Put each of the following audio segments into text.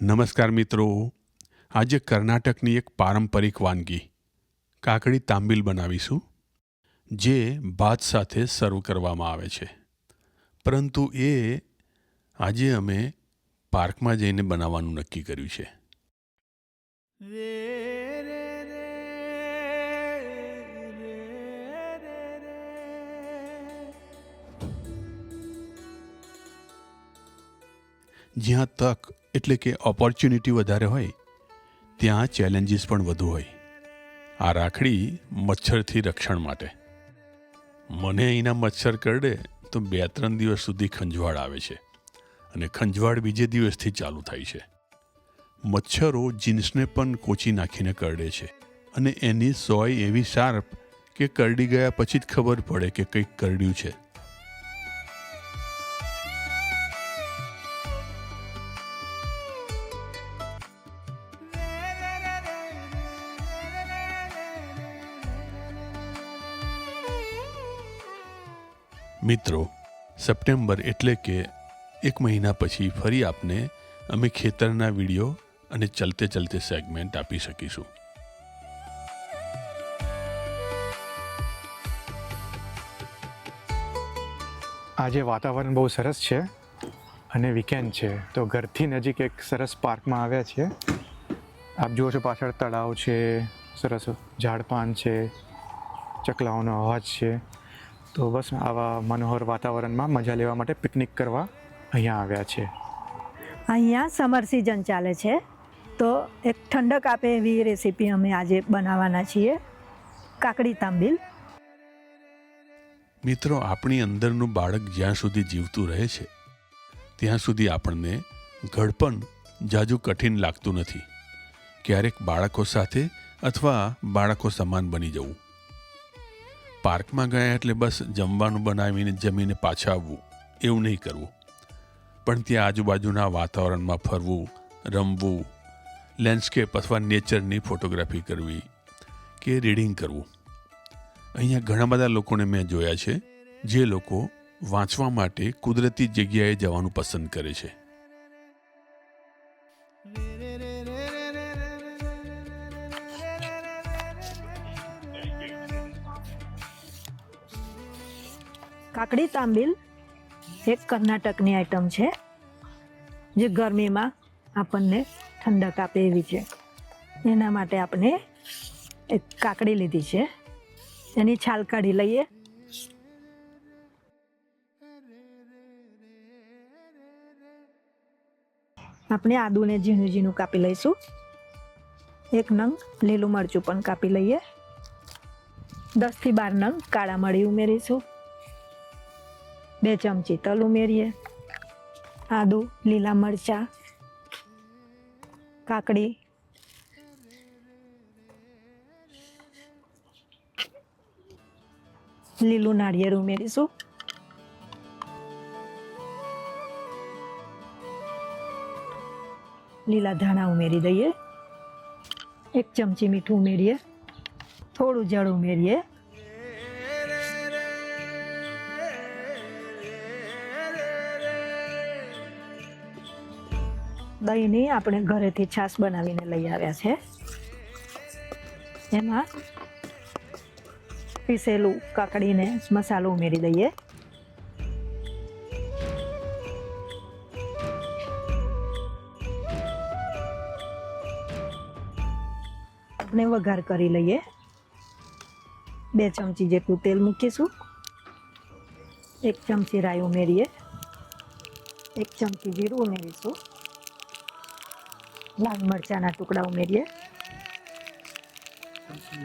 નમસ્કાર મિત્રો, આજે કર્ણાટકની એક પારંપરિક વાનગી કાકડી તાંબીલ બનાવીશું, જે ભાત સાથે સર્વ કરવામાં આવે છે. પરંતુ આજે અમે પાર્કમાં જઈને બનાવવાનું નક્કી કર્યું છે. જ્યાં તક એટલે કે ઓપોર્ચ્યુનિટી વધારે હોય ત્યાં ચેલેન્જીસ પણ વધુ હોય. આ રાખડી મચ્છરથી રક્ષણ માટે. મને અહીંના મચ્છર કરડે તો 2-3 દિવસ સુધી ખંજવાળ આવે છે અને ખંજવાળ બીજે દિવસથી ચાલુ થાય છે. મચ્છરો જીન્સને પણ કોચી નાખીને કરડે છે અને એની સોય એવી શાર્પ કે કરડી ગયા પછી જ ખબર પડે કે કંઈક કરડ્યું છે. મિત્રો, સપ્ટેમ્બર એટલે કે 1 મહિના પછી ફરી આપને અમે ખેતરના વિડીયો અને ચલતે ચલતે સેગમેન્ટ આપી શકીશું. આજે વાતાવરણ બહુ સરસ છે અને વીકેન્ડ છે, તો ઘરથી નજીક એક સરસ પાર્કમાં આવ્યા છીએ. આપ જુઓ છો પાછળ તળાવ છે, સરસ ઝાડપાન છે, ચકલાઓનો અવાજ છે. તો બસ આવા મનોહર વાતાવરણમાં મજા લેવા માટે પિકનિક કરવા અહીંયા આવ્યા છે. અહીંયા સમર સિઝન ચાલે છે, તો એક ઠંડક આપે એવી રેસીપી અમે આજે બનાવવાના છીએ, કાકડી તાંબીલ. મિત્રો, આપણી અંદરનું બાળક જ્યાં સુધી જીવતું રહે છે ત્યાં સુધી આપણને ઘડપણ જાજુ કઠિન લાગતું નથી. ક્યારેક બાળકો સાથે અથવા બાળકો સમાન બની જવું. પાર્કમાં ગયા એટલે બસ જમવાનું બનાવીને જમીને પાછા આવવું એવું નહીં કરવું, પણ ત્યાં આજુબાજુના વાતાવરણમાં ફરવું, રમવું, લેન્ડસ્કેપ અથવા નેચરની ફોટોગ્રાફી કરવી કે રીડિંગ કરવું. અહીંયા ઘણા બધા લોકોને મેં જોયા છે જે લોકો વાંચવા માટે કુદરતી જગ્યાએ જવાનું પસંદ કરે છે. કાકડી તાંબીલ એક કર્ણાટકની આઈટમ છે, જે ગરમીમાં આપણને ઠંડક આપે એવી છે. એના માટે આપણે એક કાકડી લીધી છે, એની છાલ કાઢી લઈએ. આપણે આદુને ઝીણું ઝીણું કાપી લઈશું. 1 નંગ લીલું મરચું પણ કાપી લઈએ. 10 થી 12 નંગ કાળા મરી ઉમેરીશું. 2 ચમચી તલ ઉમેરીએ. આદુ, લીલા મરચાં, કાકડી, લીલું નાળિયેર ઉમેરીશું. લીલા ધાણા ઉમેરી દઈએ. 1 ચમચી મીઠું ઉમેરીએ. થોડું જળ ઉમેરીએ. દહીંની આપણે ઘરેથી છાશ બનાવીને લઈ આવ્યા છે. એમાં પીસેલું કાકડીને મસાલો ઉમેરી દઈએ. આપણે વઘાર કરી લઈએ. 2 ચમચી જેટલું તેલ મૂકીશું. 1 ચમચી રાઈ ઉમેરીએ. 1 ચમચી જીરું ઉમેરીશું. લાલ મરચાંના ટુકડા ઉમેરીએ.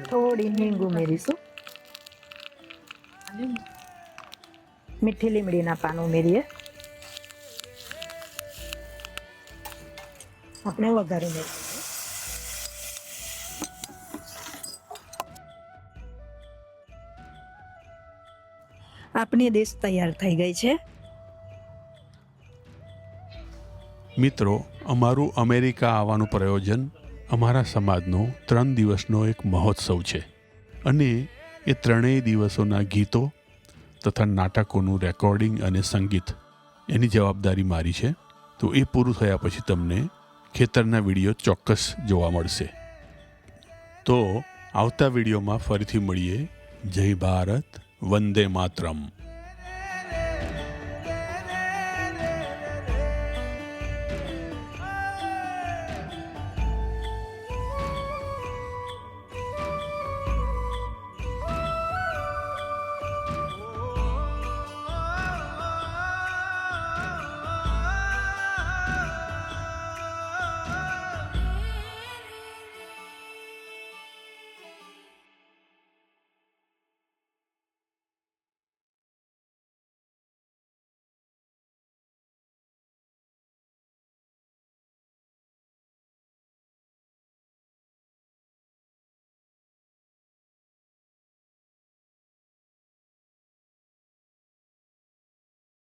થોડી હિંગ ઉમેરીશું. મીઠી લીમડીના પાન ઉમેરીએ. આપણે વઘારી દઈએ. આપણી ડીશ તૈયાર થઈ ગઈ છે. મિત્રો, અમારું અમેરિકા આવવાનું પ્રયોજન અમારા સમાજનો 3 દિવસનો એક મહોત્સવ છે અને એ 3 દિવસોના ગીતો તથા નાટકોનું રેકોર્ડિંગ અને સંગીત એની જવાબદારી મારી છે. તો એ પૂરું થયા પછી તમને ખેતરના વિડીયો ચોક્કસ જોવા મળશે. તો આવતા વિડીયોમાં ફરીથી મળીએ. જય ભારત, વંદે માતરમ.